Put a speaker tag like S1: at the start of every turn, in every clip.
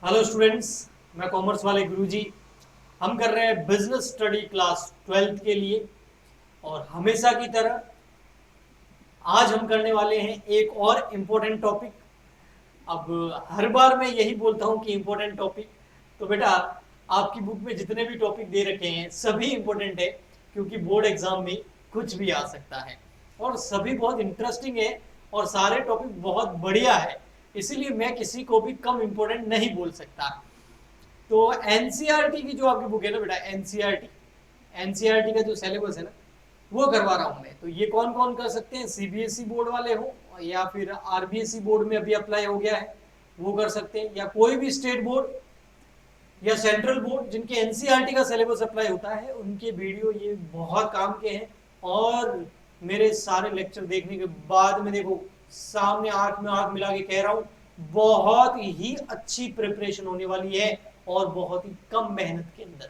S1: Hello students, मैं commerce वाले गुरुजी। हम कर रहे हैं बिजनेस स्टडी क्लास 12th के लिए। और हमेशा की तरह आज हम करने वाले हैं एक और इम्पोर्टेंट टॉपिक। अब हर बार मैं यही बोलता हूं कि इम्पोर्टेंट टॉपिक, तो बेटा आपकी बुक में जितने भी टॉपिक दे रखे हैं सभी इम्पोर्टेंट है, क्योंकि बोर्ड एग्जाम में कुछ भी आ सकता है और सभी बहुत इंटरेस्टिंग है और सारे टॉपिक बहुत बढ़िया है। इसीलिए मैं किसी को भी कम इम्पोर्टेंट नहीं बोल सकता। तो एनसीईआरटी की जो आपकी बुक है ना बेटा, एनसीईआरटी का जो सिलेबस है ना, वो करवा रहा हूँ मैं। तो ये कौन कौन कर सकते हैं, सीबीएसई बोर्ड वाले हो या फिर आरबीएसई बोर्ड में अभी अप्लाई हो गया है वो कर सकते हैं, या कोई भी स्टेट बोर्ड या सेंट्रल बोर्ड जिनके एनसीईआरटी का सिलेबस अप्लाई होता है, उनके वीडियो ये बहुत काम के हैं। और मेरे सारे लेक्चर देखने के बाद में देखो, सामने आंख में आंख मिला के कह रहा हूँ, बहुत ही अच्छी प्रिपरेशन होने वाली है और बहुत ही कम मेहनत के अंदर।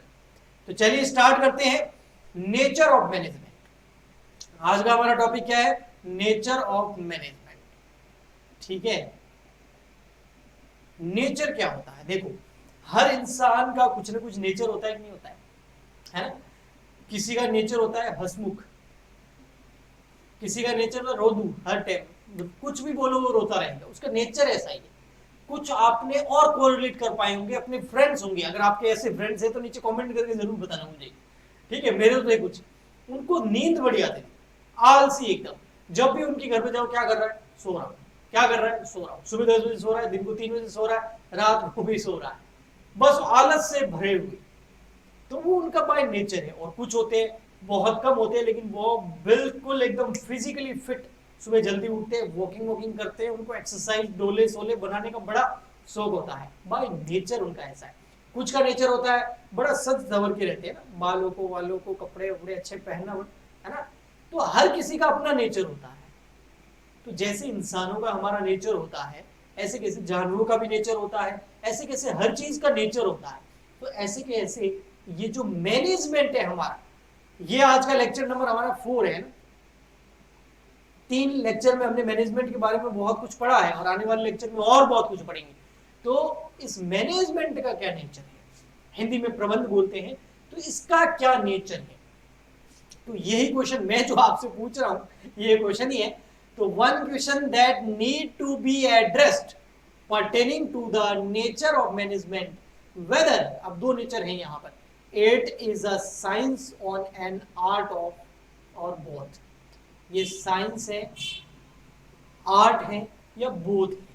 S1: तो चलिए स्टार्ट करते हैं। नेचर ऑफ मैनेजमेंट आज का हमारा टॉपिक क्या है, नेचर ऑफ मैनेजमेंट। ठीक है, नेचर क्या होता है, देखो हर इंसान का कुछ ना कुछ नेचर होता है कि नहीं होता है ना। किसी का नेचर होता है हंसमुख, किसी का नेचर रोदू, हर टाइम कुछ भी बोलो वो रोता रहेगा, उसका नेचर ऐसा ही है। कुछ आपने और कोरिलेट कर पाए होंगे, अपने फ्रेंड्स होंगे, अगर आपके ऐसे फ्रेंड्स हैं तो नीचे कमेंट करके जरूर बताना मुझे। ठीक है, मेरे तो कुछ उनको नींद बड़ी आती थी, आलसी एकदम। जब भी उनके घर पे जाओ, क्या कर रहा है, सो रहा हूं, क्या कर रहा है, सो रहा हूं। सुबह 10 बजे सो रहा है, दिन को 3 बजे सो रहा है, रात को भी सो रहा है, बस आलस से भरे हुए। तो वो उनका बाय नेचर है। और कुछ होते हैं, बहुत कम होते हैं, लेकिन वो बिल्कुल एकदम फिजिकली फिट, सुबह जल्दी उठते हैं, वॉकिंग वॉकिंग करते हैं, उनको एक्सरसाइज डोले सोले बनाने का बड़ा शौक होता है, बाय नेचर उनका ऐसा है। कुछ का नेचर होता है बड़ा सज धवर के रहते हैं ना, वालों को कपड़े वपड़े अच्छे पहनना है ना। तो हर किसी का अपना नेचर होता है। तो जैसे इंसानों का हमारा नेचर होता है, ऐसे कैसे जानवरों का भी नेचर होता है, ऐसे कैसे हर चीज का नेचर होता है। तो ऐसे कैसे ये जो मैनेजमेंट है हमारा, ये आज का लेक्चर नंबर हमारा 4 है ना। 3 लेक्चर में हमने मैनेजमेंट के बारे में बहुत कुछ पढ़ा है और आने वाले लेक्चर में और बहुत कुछ पढ़ेंगे। तो इस मैनेजमेंट का क्या नेचर है, हिंदी में प्रबंध बोलते हैं, तो इसका क्या नेचर है। तो यही क्वेश्चन मैं जो आपसे पूछ रहा हूं, ये क्वेश्चन ही है। तो one question that need to be addressed pertaining to the nature of management whether, अब 2 नेचर हैं यहां पर, it is a science on an art of or both। ये साइंस है, आर्ट है या बोथ है।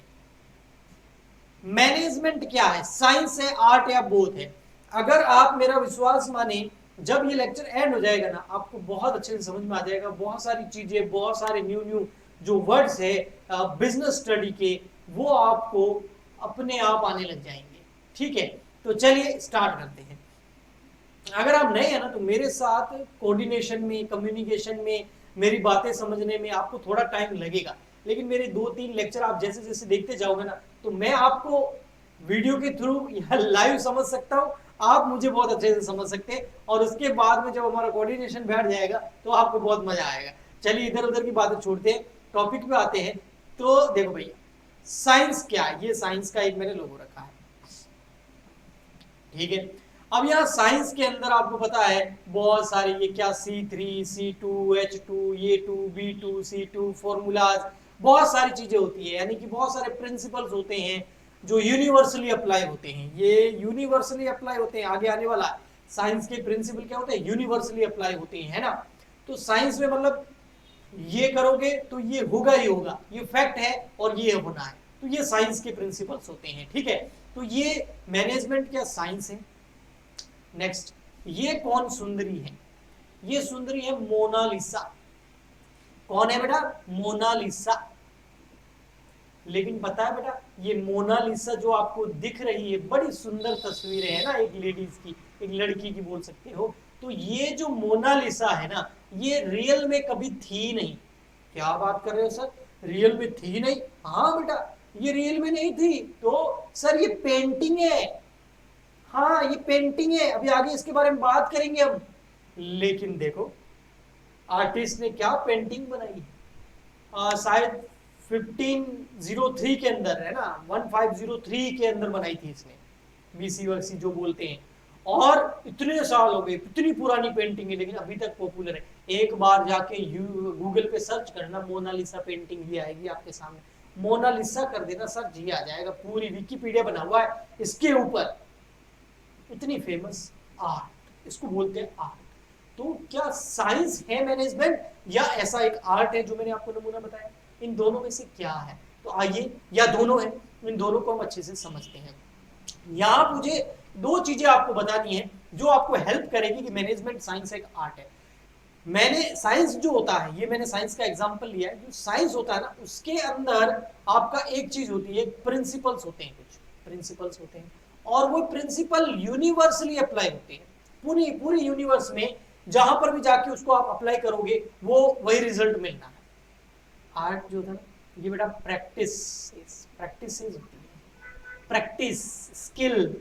S1: मैनेजमेंट क्या है, साइंस है, आर्ट या बोथ है। अगर आप मेरा विश्वास माने, जब ये लेक्चर एंड हो जाएगा ना, आपको बहुत अच्छे से समझ में आ जाएगा। बहुत सारी चीजें, बहुत सारे न्यू जो वर्ड्स है बिजनेस स्टडी के, वो आपको अपने आप आने लग जाएंगे। ठीक है, तो चलिए स्टार्ट करते हैं। अगर आप नए हैं ना, तो मेरे साथ कोऑर्डिनेशन में, कम्युनिकेशन में, मेरी बातें समझने में आपको थोड़ा टाइम लगेगा। लेकिन मेरे 2-3 लेक्चर आप जैसे जैसे देखते जाओगे ना, तो मैं आपको वीडियो के थ्रू या लाइव समझ सकता हूँ, आप मुझे बहुत अच्छे से समझ सकते हैं। और उसके बाद में जब हमारा कोऑर्डिनेशन बैठ जाएगा तो आपको बहुत मजा आएगा। चलिए इधर उधर की बातें छोड़ते हैं, टॉपिक पे आते हैं। तो देखो भैया, साइंस क्या है, ये साइंस का एक मैंने लोगो रखा है। ठीक है, अब यहाँ साइंस के अंदर आपको पता है बहुत सारे, ये क्या C3 C2 H2 ये 2 B2 C2 फॉर्मूलाज, बहुत सारी चीजें होती है। यानी कि बहुत सारे प्रिंसिपल्स होते हैं जो यूनिवर्सली अप्लाई होते हैं। ये यूनिवर्सली अप्लाई होते हैं, आगे आने वाला साइंस के प्रिंसिपल क्या होते हैं, यूनिवर्सली अप्लाई होते हैं, है ना। तो साइंस में मतलब ये करोगे तो ये होगा ही होगा, ये फैक्ट है और ये होना है। तो ये साइंस के प्रिंसिपल्स होते हैं। ठीक है, तो ये मैनेजमेंट क्या साइंस है। नेक्स्ट, ये कौन सुंदरी है, ये सुंदरी है मोनालिसा। कौन है बेटा, मोनालिसा। लेकिन पता है बेटा, ये मोनालिसा जो आपको दिख रही है, बड़ी सुंदर तस्वीर है ना, एक लेडीज की, एक लड़की की बोल सकते हो। तो ये जो मोनालिसा है ना, ये रियल में कभी थी नहीं। क्या बात कर रहे हो सर, रियल में थी नहीं? हाँ बेटा, ये रियल में नहीं थी। तो सर ये पेंटिंग है। हाँ ये पेंटिंग है, अभी आगे इसके बारे में बात करेंगे हम। लेकिन देखो आर्टिस्ट ने क्या पेंटिंग बनाई, शायद 1503 के अंदर है ना, 1503 के अंदर बनाई थी इसने। VC जो बोलते हैं, और इतने साल हो गए, इतनी पुरानी पेंटिंग है लेकिन अभी तक पॉपुलर है। एक बार जाके गूगल पे सर्च करना मोनालिसा पेंटिंग, ये आएगी आपके सामने, मोनालिसा कर देना सर्च, ये आ जाएगा, पूरी विकिपीडिया बना हुआ है इसके ऊपर। इतनी फेमस आर्ट, इसको बोलते हैं आर्ट। तो क्या साइंस है मैनेजमेंट, या ऐसा एक आर्ट है जो मैंने आपको नमूना बताया? इन दोनों में से क्या है? तो आइए, या दोनों है, इन दोनों को हम अच्छे से समझते हैं। यहां मुझे दो चीजें आपको बतानी है जो आपको हेल्प करेगी कि मैनेजमेंट साइंस एक आर्ट है। मैंने साइंस जो होता है, ये मैंने साइंस का एग्जांपल लिया है, जो साइंस होता है ना, उसके अंदर आपका एक चीज होती है, प्रिंसिपल्स होते हैं, कुछ प्रिंसिपल्स होते हैं, और वो प्रिंसिपल यूनिवर्सली अप्लाई होते हैं पूरी पूरी यूनिवर्स में। जहां पर भी जाके उसको आप अप्लाई करोगे वो वही रिजल्ट मिलना है। आर्ट जो था ना, ये बेटा प्रैक्टिस होती है, प्रैक्टिस स्किल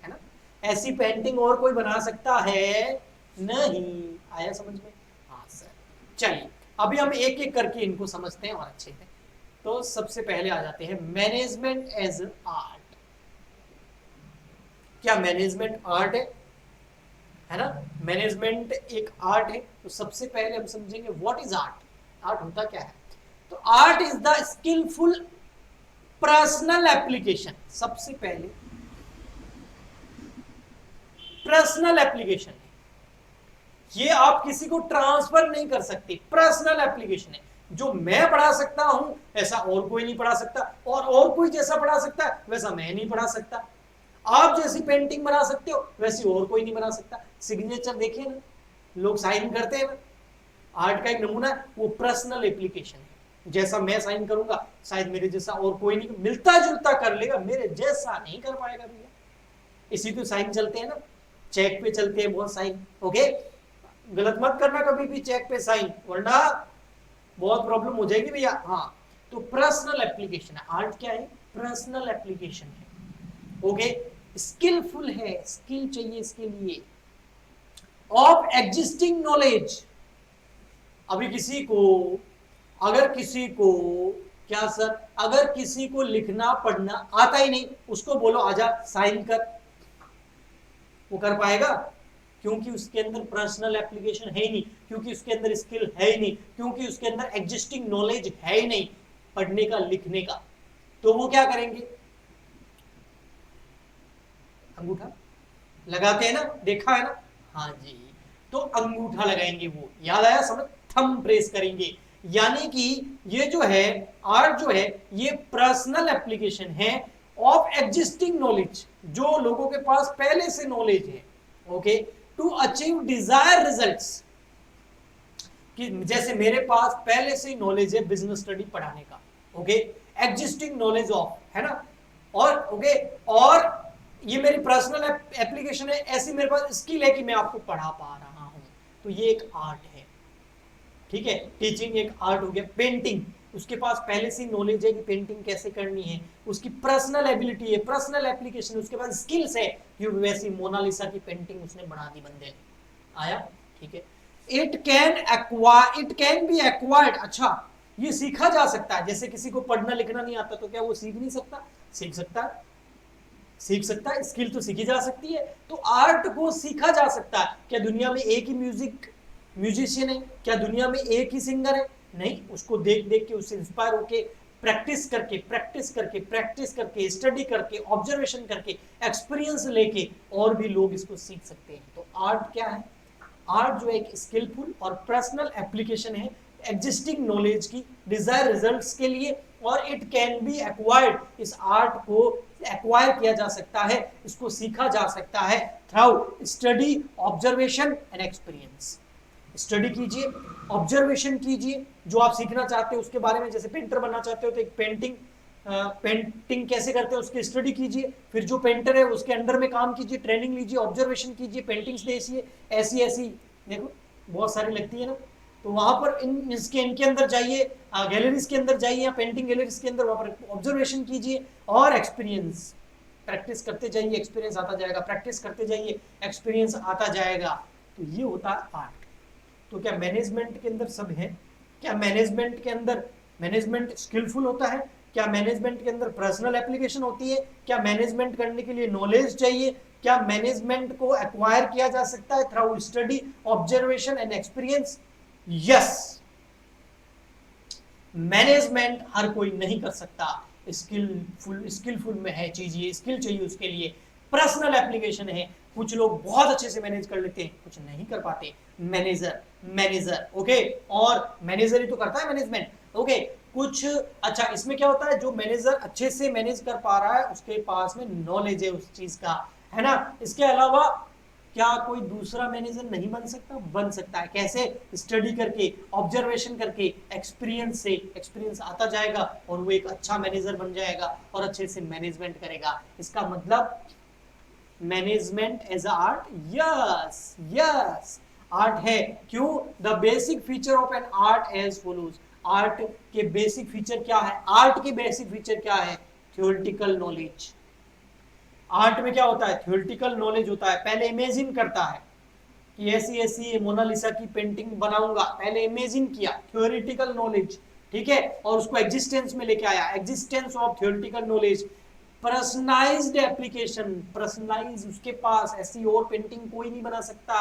S1: है ना। ऐसी पेंटिंग और कोई बना सकता है नहीं। आया समझ में? हाँ सर। चलिए अभी हम एक एक करके इनको समझते हैं और अच्छे से। तो सबसे पहले आ जाते हैं मैनेजमेंट एज आर्ट। क्या मैनेजमेंट आर्ट है ना? मैनेजमेंट एक आर्ट है। तो सबसे पहले हम समझेंगे व्हाट इज आर्ट। आर्ट होता क्या है? तो art is the skilful personal application. सबसे पहले पर्सनल एप्लीकेशन है, ये आप किसी को ट्रांसफर नहीं कर सकते। पर्सनल एप्लीकेशन है, जो मैं पढ़ा सकता हूं ऐसा और कोई नहीं पढ़ा सकता, और कोई जैसा पढ़ा सकता है वैसा मैं नहीं पढ़ा सकता। आप जैसी पेंटिंग बना सकते हो वैसी और कोई नहीं बना सकता। सिग्नेचर देखिए ना, लोग साइन करते हैं ना, आर्ट का एक नमूना है, वो पर्सनल एप्लीकेशन है। जैसा मैं साइन करूंगा शायद मेरे जैसा और कोई नहीं, मिलता जुलता कर लेगा, मेरे जैसा नहीं कर पाएगा भैया। इसी तो साइन चलते हैं ना, चेक पे चलते हैं बहुत साइन। ओके, गलत मत करना कभी भी चेक पे साइन, वरना बहुत प्रॉब्लम हो जाएगी भैया। हाँ, तो पर्सनल एप्लीकेशन है। आर्ट क्या है? पर्सनल एप्लीकेशन है। ओके, स्किलफुल है, स्किल चाहिए इसके लिए। ऑफ एग्जिस्टिंग नॉलेज, अभी अगर किसी को क्या सर, अगर किसी को लिखना पढ़ना आता ही नहीं, उसको बोलो आजा साइन कर, वो कर पाएगा? क्योंकि उसके अंदर पर्सनल एप्लीकेशन है ही नहीं, क्योंकि उसके अंदर स्किल है ही नहीं, क्योंकि उसके अंदर एग्जिस्टिंग नॉलेज है ही नहीं पढ़ने का लिखने का। तो वो क्या करेंगे? अंगूठा लगाते हैं ना, देखा है ना? हाँ जी, तो अंगूठा लगाएंगे। वो याद आया? समझ, थंब प्रेस करेंगे। यानी कि ये जो है आर्ट जो है ये पर्सनल एप्लीकेशन है ऑफ एग्जिस्टिंग नॉलेज, जो लोगों के पास पहले से नॉलेज है। Okay, to achieve desire results, कि जैसे मेरे पास पहले से नॉलेज है बिजनेस स्टडी पढ़ाने का। ओके, एग्जिस्टिंग नॉलेज ऑफ, है ना, और ओके, और ये मेरी पर्सनल एप्लीकेशन है, ऐसी मेरे पास स्किल है कि मैं आपको पढ़ा पा रहा हूं। तो ये एक आर्ट है। ठीक है, टीचिंग एक आर्ट हो गया। पेंटिंग, उसके पास पहले से नॉलेज है कि पेंटिंग कैसे करनी है, उसकी पर्सनल एबिलिटी है, पर्सनल एप्लीकेशन, उसके पास स्किल्स है कि वैसी मोनालिसा की पेंटिंग उसने बना दी बंदे ने। आया? ठीक है। It can be acquired. अच्छा, ये सीखा जा सकता है। जैसे किसी को पढ़ना लिखना नहीं आता तो क्या वो सीख नहीं सकता? सीख सकता है, सीख सकता है। स्किल तो सीखी जा सकती है। तो आर्ट को सीखा जा सकता है। क्या दुनिया में एक ही म्यूजिशियन है? क्या दुनिया में एक ही सिंगर है? नहीं, उसको देख देख के, उससे इंस्पायर होके, प्रैक्टिस करके, स्टडी करके, ऑब्जर्वेशन करके, एक्सपीरियंस लेके और भी लोग इसको सीख सकते हैं। तो आर्ट क्या है? आर्ट जो एक स्किलफुल और पर्सनल एप्लीकेशन है एग्जिस्टिंग नॉलेज की डिजायर रिजल्ट्स के लिए, और इट कैन बी एक्वायर्ड। इस आर्ट को एक्वायर किया जा सकता है, इसको सीखा जा सकता है through study, observation and experience. Study कीजिए, ऑब्जर्वेशन कीजिए, जो आप सीखना चाहते हो उसके बारे में। जैसे पेंटर बनना चाहते हो तो एक पेंटिंग कैसे करते हैं उसकी स्टडी कीजिए, फिर जो पेंटर है उसके अंडर में काम कीजिए, ट्रेनिंग लीजिए, ऑब्जर्वेशन कीजिए, पेंटिंग्स देखिए, ऐसी देखो बहुत सारी लगती है ना, तो वहां पर इनके अंदर जाइए, गैलरीज के अंदर जाइए या पेंटिंग गैलरीज के अंदर, वहां पर ऑब्जर्वेशन कीजिए और एक्सपीरियंस, प्रैक्टिस करते जाइए, एक्सपीरियंस आता जाएगा, प्रैक्टिस करते जाइए, एक्सपीरियंस आता जाएगा। तो ये होता है आर्ट। तो क्या मैनेजमेंट के अंदर सब है? क्या मैनेजमेंट के अंदर मैनेजमेंट स्किलफुल होता है? क्या मैनेजमेंट के अंदर पर्सनल एप्लीकेशन होती है? क्या मैनेजमेंट करने के लिए नॉलेज चाहिए? क्या मैनेजमेंट को एक्वायर किया जा सकता है through study, observation and experience? Yes, management हर कोई नहीं कर सकता, स्किलफुल में है चीज, ये स्किल चाहिए उसके लिए, पर्सनल एप्लीकेशन है, कुछ लोग बहुत अच्छे से मैनेज कर लेते हैं, कुछ नहीं कर पाते। मैनेजर ओके, और मैनेजर ही तो करता है मैनेजमेंट ओके। कुछ अच्छा, इसमें क्या होता है, जो मैनेजर अच्छे से मैनेज कर पा रहा है उसके पास में नॉलेज है उस चीज का, है ना। इसके अलावा क्या कोई दूसरा मैनेजर नहीं बन सकता? बन सकता है। कैसे? स्टडी करके, ऑब्जर्वेशन करके, एक्सपीरियंस से, एक्सपीरियंस आता जाएगा और वो एक अच्छा मैनेजर बन जाएगा और अच्छे से मैनेजमेंट करेगा। इसका मतलब management as art, yes yes art है। क्यों? The basic feature of an art as follows. Art के बेसिक फीचर क्या है? आर्ट के बेसिक फीचर क्या है? Theoretical knowledge. आर्ट में क्या होता है? थ्योरेटिकल नॉलेज होता है। पहले इमेजिन करता है कि ऐसी ऐसी मोनालिसा की पेंटिंग बनाऊंगा, पहले इमेजिन किया, थ्योरेटिकल नॉलेज, ठीक है, और उसको एग्जिस्टेंस में लेके आया, existence of theoretical knowledge. Personalised application, personalise, उसके पास ऐसी और पेंटिंग कोई नहीं बना सकता।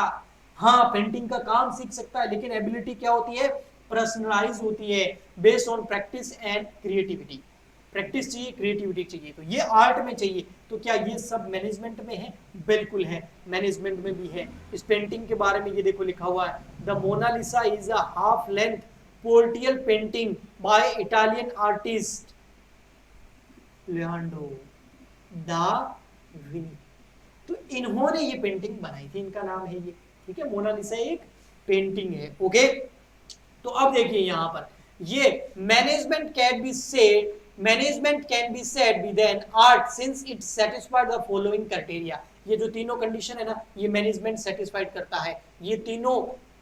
S1: हाँ, पेंटिंग का काम सीख सकता है, लेकिन एबिलिटी क्या होती है? पर्सनलाइज होती है, based on practice and creativity. Practice चाहिए, क्रिएटिविटी चाहिए, तो ये आर्ट में चाहिए। तो क्या ये सब मैनेजमेंट में है? बिल्कुल है, मैनेजमेंट में भी है। इस पेंटिंग के बारे में ये देखो लिखा हुआ है, the Mona Lisa is a half length portrait painting by Italian artist Leonardo da Vinci. तो इन्होंने ये पेंटिंग बनाई थी, इनका नाम है ये, ठीक है। मोनालिसा एक पेंटिंग है ओके। तो अब देखिए यहां पर ये management can be said, management can be said with an art since it satisfied the following criteria. ये जो तीनों कंडीशन है ना, ये मैनेजमेंट सेटिस्फाइड करता है। ये तीनों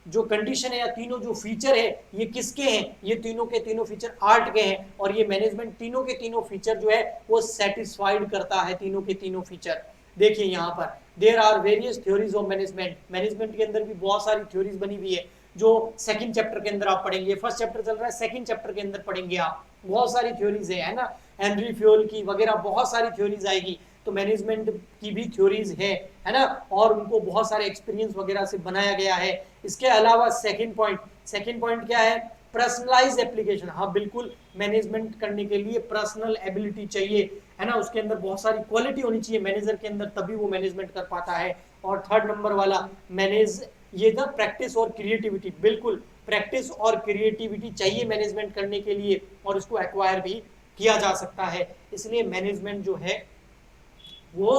S1: जो कंडीशन है या तीनों जो फीचर है, ये किसके हैं? ये तीनों के तीनों फीचर आर्ट के हैं, और ये मैनेजमेंट तीनों के तीनों फीचर जो है वो सेटिस्फाइड करता है, तीनों के तीनों फीचर। देखिए यहाँ पर there are various theories of management. Management के अंदर भी बहुत सारी थ्योरीज बनी हुई है, जो सेकंड चैप्टर के अंदर आप पढ़ेंगे। फर्स्ट चैप्टर चल रहा है, सेकंड चैप्टर के अंदर पढ़ेंगे आप। बहुत सारी थ्योरीज है ना, हेनरी फ्योल की वगैरह बहुत सारी थ्योरीज आएगी। तो मैनेजमेंट की भी थ्योरीज है ना, और उनको बहुत सारे एक्सपीरियंस वगैरह से बनाया गया है। इसके अलावा सेकंड पॉइंट क्या है? Personalise application. हाँ बिल्कुल, मैनेजमेंट करने के लिए पर्सनल एबिलिटी चाहिए, है ना, उसके अंदर बहुत सारी क्वालिटी होनी चाहिए मैनेजर के अंदर, तभी वो मैनेजमेंट कर पाता है। और थर्ड नंबर वाला मैनेज, ये था प्रैक्टिस और क्रिएटिविटी। बिल्कुल, प्रैक्टिस और क्रिएटिविटी चाहिए मैनेजमेंट करने के लिए, और इसको एक्वायर भी किया जा सकता है। इसलिए मैनेजमेंट जो है वो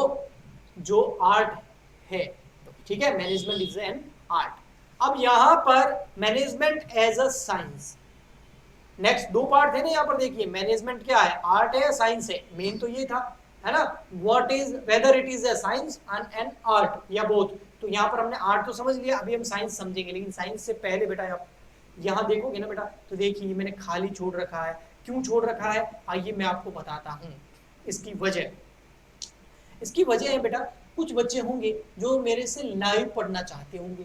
S1: जो आर्ट है, ठीक है, मैनेजमेंट इज एन आर्ट। अब यहां पर management as a science, next दो पार्ट है ना यहाँ पर। देखिए मैनेजमेंट क्या है, आर्ट है, साइंस है। मेन तो ये था, है ना, what is, whether it is a science and an art या बोथ। तो यहाँ पर हमने आर्ट तो समझ लिया, अभी हम साइंस समझेंगे। लेकिन साइंस से पहले बेटा आप यहाँ देखोगे ना बेटा, तो देखिए मैंने खाली छोड़ रखा है। क्यों छोड़ रखा है, आइए मैं आपको बताता हूँ इसकी वजह। इसकी वजह है बेटा, कुछ बच्चे होंगे जो मेरे से लाइव पढ़ना चाहते होंगे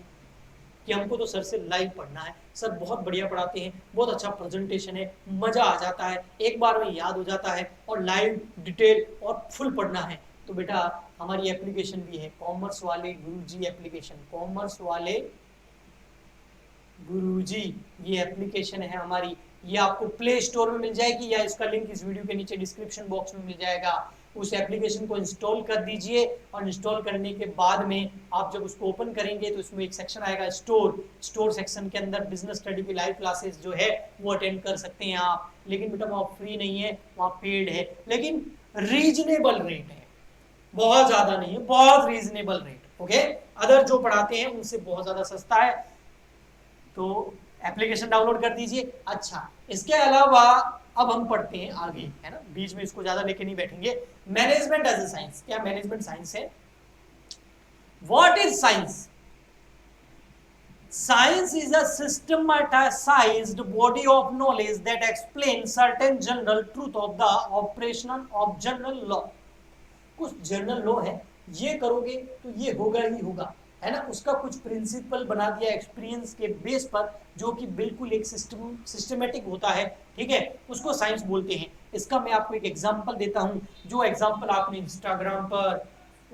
S1: कि हमको तो सर से लाइव पढ़ना है, सर बहुत बढ़िया पढ़ाते हैं, बहुत अच्छा प्रेजेंटेशन है, मजा आ जाता है, एक बार में याद हो जाता है, और लाइव डिटेल और फुल पढ़ना है। तो बेटा हमारी एप्लीकेशन भी है, कॉमर्स वाले गुरुजी एप्लीकेशन, कॉमर्स वाले गुरुजी, ये एप्लीकेशन है हमारी। ये आपको प्ले स्टोर में मिल जाएगी, या इसका लिंक इस वीडियो के नीचे डिस्क्रिप्शन बॉक्स में मिल जाएगा। उस एप्लीकेशन को इंस्टॉल कर दीजिए, और इंस्टॉल करने के बाद में आप जब उसको ओपन करेंगे तो इसमें एक सेक्शन आएगा स्टोर सेक्शन के अंदर बिजनेस स्टडी की लाइव क्लासेस जो है वो अटेंड कर सकते हैं आप। लेकिन बेटा वहाँ फ्री नहीं है, वहाँ पेड है, लेकिन रीजनेबल रेट है, बहुत ज्यादा नहीं है, बहुत रीजनेबल रेट ओके। अदर जो पढ़ाते हैं उनसे बहुत ज्यादा सस्ता है, तो एप्लीकेशन डाउनलोड कर दीजिए। अच्छा, इसके अलावा अब हम पढ़ते हैं आगे, है ना, बीच में इसको ज्यादा लेके नहीं बैठेंगे। मैनेजमेंट एज ए साइंस, क्या मैनेजमेंट साइंस है? What is science? Science is a systematised body of knowledge that explain certain general truth of the operation of general law. कुछ जनरल लॉ है, ये करोगे तो ये होगा ही होगा, है ना, उसका कुछ प्रिंसिपल बना दिया एक्सपीरियंस के बेस पर, जो कि बिल्कुल एक सिस्टमेटिक होता है, ठीक है, उसको साइंस बोलते हैं। इसका मैं आपको एक एग्जांपल देता हूं, जो एग्जांपल आपने इंस्टाग्राम पर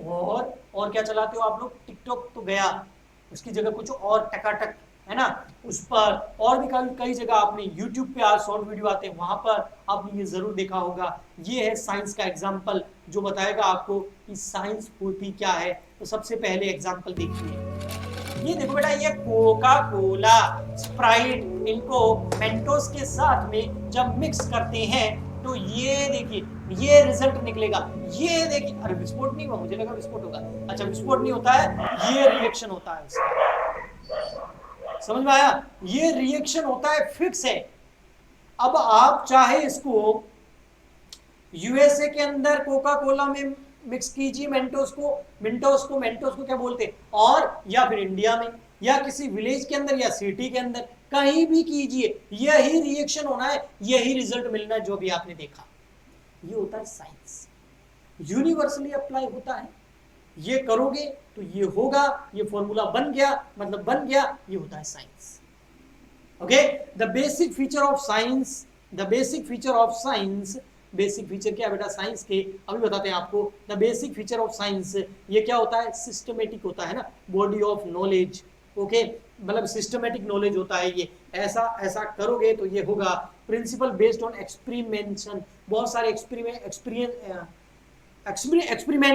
S1: और क्या चलाते हो आप लोग, टिकटॉक तो गया, उसकी जगह कुछ और टकाटक है ना, उस पर और भी कई जगह आपने यूट्यूब पे आज शॉर्ट वीडियो आते हैं, वहां पर आपने ये जरूर देखा होगा। ये है साइंस का एग्जाम्पल जो बताएगा आपको कि साइंस होती क्या है। तो सबसे पहले एग्जाम्पल देखिए, ये देखो बेटा, ये कोका कोला, स्प्राइट, इनको मेंटोस के साथ में जब मिक्स करते हैं तो ये देखिए ये रिजल्ट निकलेगा। ये देखिए, अरे विस्फोट नहीं हुआ, मुझे लगा विस्फोट होगा। अच्छा विस्फोट नहीं होता है, ये रिएक्शन होता है उसका, समझ में आया? ये रिएक्शन होता है, फिक्स है। अब आप चाहे इसको यूएसए के अंदर कोका कोला में मिक्स कीजिए मेंटोस को क्या बोलते हैं, और या फिर इंडिया में या किसी विलेज के अंदर या सिटी के अंदर कहीं भी कीजिए, यही रिएक्शन होना है, यही रिजल्ट मिलना है जो भी आपने देखा। ये होता है साइंस, यूनिवर्सली अप्लाई होता है। ये करोगे तो ये होगा, ये फॉर्मूला बन गया, मतलब बन गया, ये होता है science. Okay, the basic feature of science, basic feature क्या है बेटा साइंस के, अभी बताते हैं आपको। The basic feature of science, ये क्या होता है, सिस्टमेटिक होता है ना, बॉडी ऑफ नॉलेज। ओके, मतलब सिस्टमेटिक नॉलेज होता है ये, ऐसा ऐसा करोगे तो ये होगा। प्रिंसिपल बेस्ड ऑन एक्सपेरिमेंशन, बहुत सारे एक्सपेरिमेंट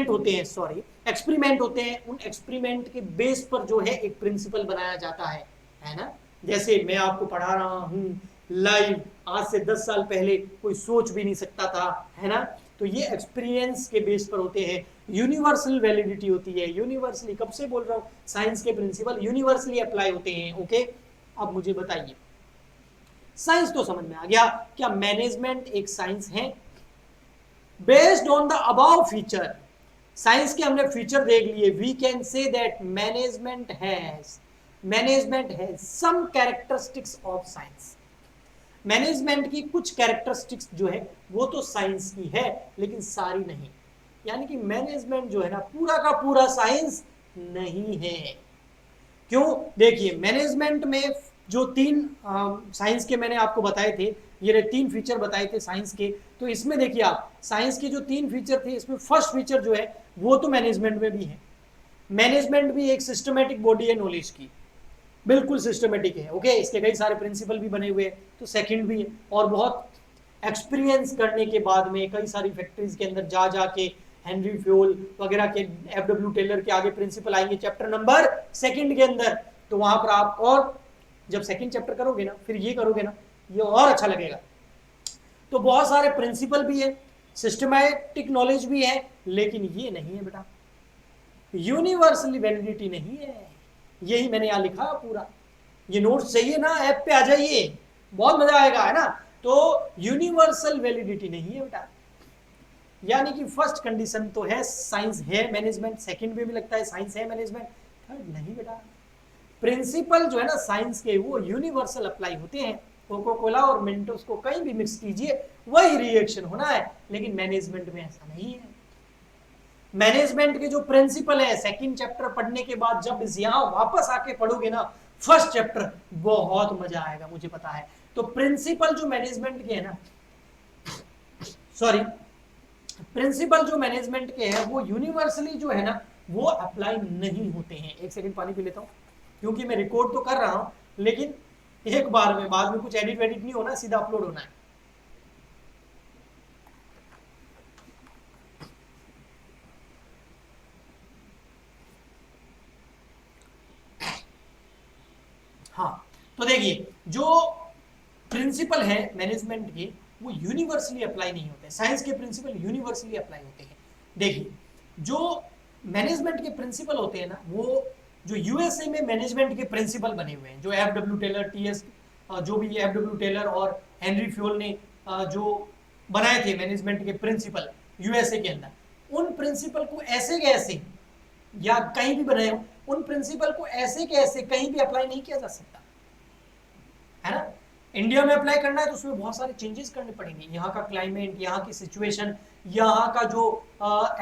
S1: होते हैं, एक्सपेरिमेंट होते हैं, उन एक्सपेरिमेंट के बेस पर जो है एक प्रिंसिपल बनाया जाता है ना। जैसे मैं आपको पढ़ा रहा हूँ लाइव, आज से 10 साल पहले कोई सोच भी नहीं सकता था, है ना। तो ये एक्सपीरियंस के बेस पर होते हैं। यूनिवर्सल वैलिडिटी होती है, यूनिवर्सली, कब से बोल रहा हूँ, साइंस के प्रिंसिपल यूनिवर्सली अप्लाई होते हैं। ओके, अब मुझे बताइए, साइंस तो समझ में आ गया, क्या मैनेजमेंट एक साइंस है? Based on the above feature, science के हमने फीचर देख लिए, we can say that management has some characteristics of science. Management की कुछ कैरेक्टरिस्टिक्स जो है वो तो साइंस की है, लेकिन सारी नहीं। यानी कि मैनेजमेंट जो है ना पूरा का पूरा साइंस नहीं है। क्यों? देखिए, मैनेजमेंट में जो 3 साइंस के मैंने आपको बताए थे, ये 3 फीचर बताए थे साइंस के, तो इसमें देखिए आप, साइंस के जो 3 फीचर थे, इसमें फर्स्ट फीचर जो है वो तो मैनेजमेंट में भी है। मैनेजमेंट भी एक सिस्टमेटिक बॉडी है नॉलेज की, बिल्कुल सिस्टमेटिक है। ओके, इसके कई सारे प्रिंसिपल भी बने हुए हैं। तो सेकंड भी है, और बहुत एक्सपीरियंस करने के बाद में कई सारी फैक्ट्रीज के अंदर जा जाके हेनरी फ्योल वगैरह के, एफडब्ल्यू टेलर के आगे प्रिंसिपल आएंगे चैप्टर नंबर 2 के अंदर, तो वहां पर आप, और जब 2nd चैप्टर करोगे ना, फिर ये करोगे ना, ये और अच्छा लगेगा। तो बहुत सारे प्रिंसिपल भी है, सिस्टमैटिक नॉलेज भी है, लेकिन ये नहीं है बेटा, यूनिवर्सली वैलिडिटी नहीं है। यही मैंने यहां लिखा पूरा। ये नोट्स चाहिए ना, ऐप पे आ जाइए, बहुत मजा आएगा, है ना। तो यूनिवर्सल वैलिडिटी नहीं है बेटा, यानी कि फर्स्ट कंडीशन तो है साइंस है मैनेजमेंट, सेकंड में भी लगता है साइंस है मैनेजमेंट, थर्ड नहीं बेटा। प्रिंसिपल जो है ना साइंस के, वो यूनिवर्सल अप्लाई होते हैं। कोका कोला और मेंटोस को कहीं भी मिक्स कीजिए, वही रिएक्शन होना है, लेकिन मैनेजमेंट में ऐसा नहीं है। मैनेजमेंट के जो प्रिंसिपल है, 2nd चैप्टर पढ़ने के बाद जब यहां वापस आके पढ़ोगे ना फर्स्ट चैप्टर, बहुत मजा आएगा, मुझे पता है। तो प्रिंसिपल जो मैनेजमेंट के है ना, प्रिंसिपल जो मैनेजमेंट के हैं वो यूनिवर्सली जो है ना वो अप्लाई नहीं होते हैं। 1 सेकंड पानी पी लेता हूं, क्योंकि मैं रिकॉर्ड तो कर रहा हूं, लेकिन एक बार में, बाद में कुछ एडिट वेडिट नहीं होना, सीधा अपलोड होना है। हाँ, तो देखिए, जो प्रिंसिपल है मैनेजमेंट के वो यूनिवर्सली अप्लाई नहीं होते। साइंस के प्रिंसिपल यूनिवर्सली अप्लाई होते हैं। देखिए, जो मैनेजमेंट के प्रिंसिपल होते हैं ना, वो जो यूएसए में मैनेजमेंट के प्रिंसिपल बने हुए हैं, जो एफडब्ल्यू टेलर, जो भी एफडब्ल्यू टेलर और हेनरी फ्योल ने जो बनाए थे मैनेजमेंट के प्रिंसिपल यूएसए के अंदर, उन प्रिंसिपल को ऐसे कैसे, या कहीं भी बनाए हो, उन प्रिंसिपल को ऐसे कैसे कहीं भी अप्लाई नहीं किया जा सकता, है ना। इंडिया में अप्लाई करना है तो उसमें बहुत सारे चेंजेस करने पड़ेंगे। यहाँ का क्लाइमेट, यहाँ की सिचुएशन, यहाँ का जो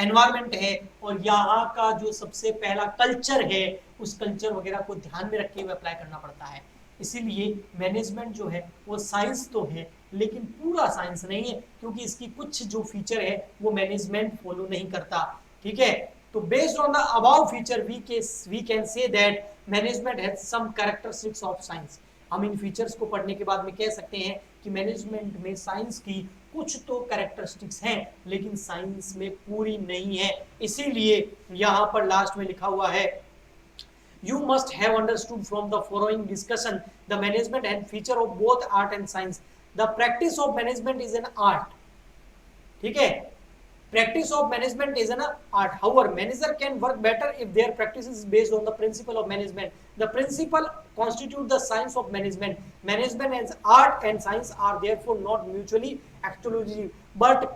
S1: एनवायरनमेंट है, और यहाँ का जो सबसे पहला कल्चर है, उस कल्चर वगैरह को ध्यान में रखते हुए अप्लाई करना पड़ता है। इसीलिए मैनेजमेंट जो है वो साइंस तो है लेकिन पूरा साइंस नहीं है, क्योंकि इसकी कुछ जो फीचर है वो मैनेजमेंट फॉलो नहीं करता। ठीक है, तो based on the above feature we can say that management has some characteristics of science. हम इन फीचर्स को पढ़ने के बाद में कह सकते हैं कि मैनेजमेंट में साइंस की कुछ तो कैरेक्टरिस्टिक्स हैं लेकिन साइंस में पूरी नहीं है। इसीलिए यहां पर लास्ट में लिखा हुआ है, you must have understood from the following discussion the management and feature of both art and science. The practice of management is an art. ठीक है, practice of management is an art. However, manager can work better if their practice is based on the principle of management. The principle constitute the science of management. Management as art and science are therefore not mutually exclusive but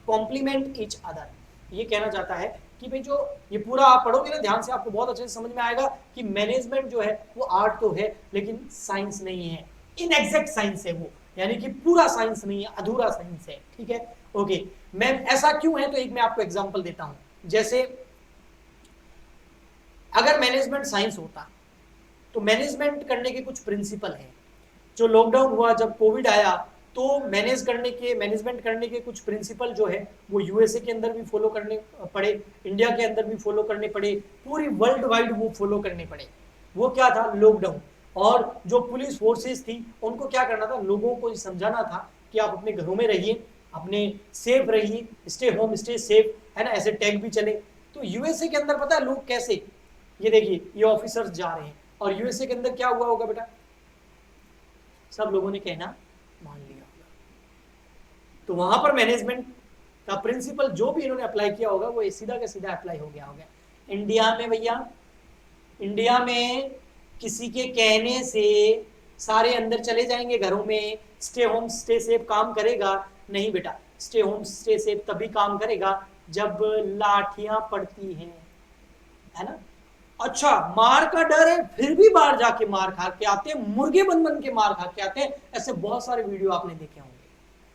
S1: complement each other. ये कहना चाहता है कि भाई जो ये पूरा आप पढ़ोगे ना ध्यान से, आपको बहुत अच्छे से समझ में आएगा कि मैनेजमेंट जो है वो आर्ट तो है लेकिन साइंस नहीं है, इनएग्जैक्ट साइंस है वो, यानी कि पूरा साइंस नहीं है, अधूरा साइंस है। ठीक है, ओके मैम ऐसा क्यों है, तो एक मैं आपको एग्जांपल देता हूं। जैसे अगर मैनेजमेंट साइंस होता तो मैनेजमेंट करने के कुछ प्रिंसिपल हैं। जो लॉकडाउन हुआ, जब कोविड आया, तो मैनेजमेंट करने के कुछ प्रिंसिपल जो है वो यूएसए के अंदर भी फॉलो करने पड़े, इंडिया के अंदर भी फॉलो करने पड़े, पूरी वर्ल्ड वाइड वो फॉलो करने पड़े। वो क्या था, लॉकडाउन। और जो पुलिस फोर्सेस थी उनको क्या करना था, लोगों को समझाना था कि आप अपने घरों में रहिए, अपने सेफ रहिए, स्टे होम स्टे सेफ, है ना, ऐसे टैग भी चले। तो यूएसए के अंदर पता है लोग कैसे, ये देखिए ये ऑफिसर्स जा रहे हैं, और यूएसए के अंदर क्या हुआ होगा बेटा, सब लोगों ने कहना मान लिया। तो वहां पर मैनेजमेंट का प्रिंसिपल जो भी इन्होंने अप्लाई किया होगा वो सीधा का सीधा अप्लाई हो गया होगा। इंडिया में भैया, इंडिया में किसी के कहने से सारे अंदर चले जाएंगे घरों में, स्टे होम स्टे सेफ काम करेगा? नहीं बेटा, स्टे होम स्टे सेफ तभी काम करेगा जब लाठियां पड़ती हैं, है ना। अच्छा, मार का डर है फिर भी बाहर जाके मार खा के आते हैं, मुर्गे बन बन के मार खा के आते हैं। ऐसे बहुत सारे वीडियो आपने देखे होंगे,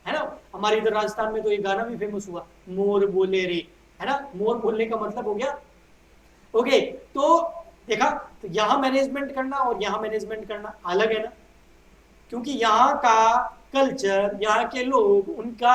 S1: है ना। हमारे इधर राजस्थान में तो ये गाना भी फेमस हुआ, मोर बोले रे, है ना। मोर बोलने का मतलब हो गया, ओके। तो देखा, तो यहां मैनेजमेंट करना और यहां मैनेजमेंट करना अलग है ना, क्योंकि यहाँ का कल्चर, यहाँ के लोग, उनका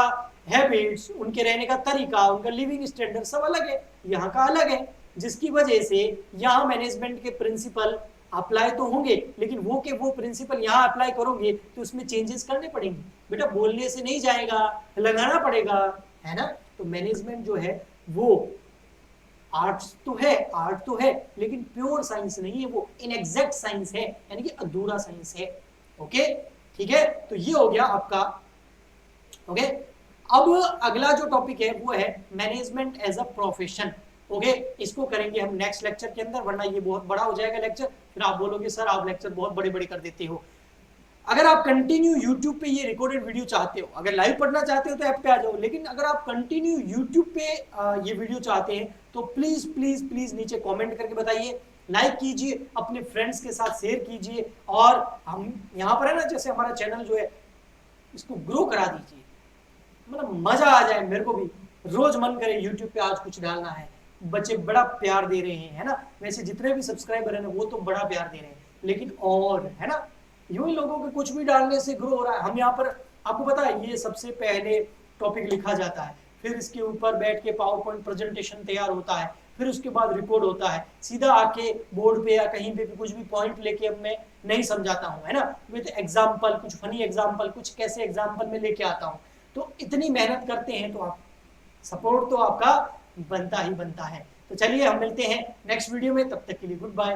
S1: हैबिट्स, उनके रहने का तरीका, उनका लिविंग स्टैंडर्ड सब अलग है, यहाँ का अलग है, जिसकी वजह से यहाँ मैनेजमेंट के प्रिंसिपल अप्लाई तो होंगे, लेकिन वो प्रिंसिपल यहाँ अप्लाई करोगे तो उसमें चेंजेस करने पड़ेंगे बेटा, बोलने से नहीं जाएगा, लगाना पड़ेगा, है ना। तो मैनेजमेंट जो है वो आर्ट तो है लेकिन प्योर साइंस नहीं है, वो इनएग्जैक्ट साइंस है, यानी कि अधूरा साइंस है। ओके, ठीक है, तो ये हो गया आपका। ओके, अब अगला जो टॉपिक है वो है management as a profession. Okay, इसको करेंगे हम नेक्स्ट लेक्चर के अंदर, वरना ये बहुत बड़ा हो जाएगा लेक्चर, फिर आप बोलोगे सर आप लेक्चर बहुत बड़े बड़े कर देते हो। अगर आप कंटिन्यू YouTube पे ये रिकॉर्डेड वीडियो चाहते हो, अगर लाइव पढ़ना चाहते हो तो ऐप पे आ जाओ, लेकिन अगर आप कंटिन्यू YouTube पे ये वीडियो चाहते हैं तो प्लीज प्लीज प्लीज नीचे कमेंट करके बताइए, लाइक कीजिए, अपने फ्रेंड्स के साथ शेयर कीजिए, और हम यहाँ पर है ना, जैसे हमारा चैनल जो है इसको ग्रो करा दीजिए, मतलब मजा आ जाए, मेरे को भी रोज मन करे YouTube पे आज कुछ डालना है। बच्चे बड़ा प्यार दे रहे हैं, है ना, वैसे जितने भी सब्सक्राइबर है ना वो तो बड़ा प्यार दे रहे हैं, लेकिन और है ना, यूं ही लोगों के कुछ भी डालने से ग्रो हो रहा है। हम यहाँ पर आपको पता है ये सबसे पहले टॉपिक लिखा जाता है, फिर इसके ऊपर बैठ के पावर पॉइंट प्रेजेंटेशन तैयार होता है, फिर उसके बाद रिपोर्ट होता है, सीधा आके बोर्ड पे या कहीं पे भी कुछ भी पॉइंट लेके अब मैं नहीं समझाता हूँ, है ना, विद एग्जाम्पल, कुछ फनी एग्जाम्पल, कुछ कैसे एग्जाम्पल में लेके आता हूँ। तो इतनी मेहनत करते हैं तो आप सपोर्ट तो आपका बनता ही बनता है। तो चलिए हम मिलते हैं नेक्स्ट वीडियो में, तब तक के लिए गुड बाय।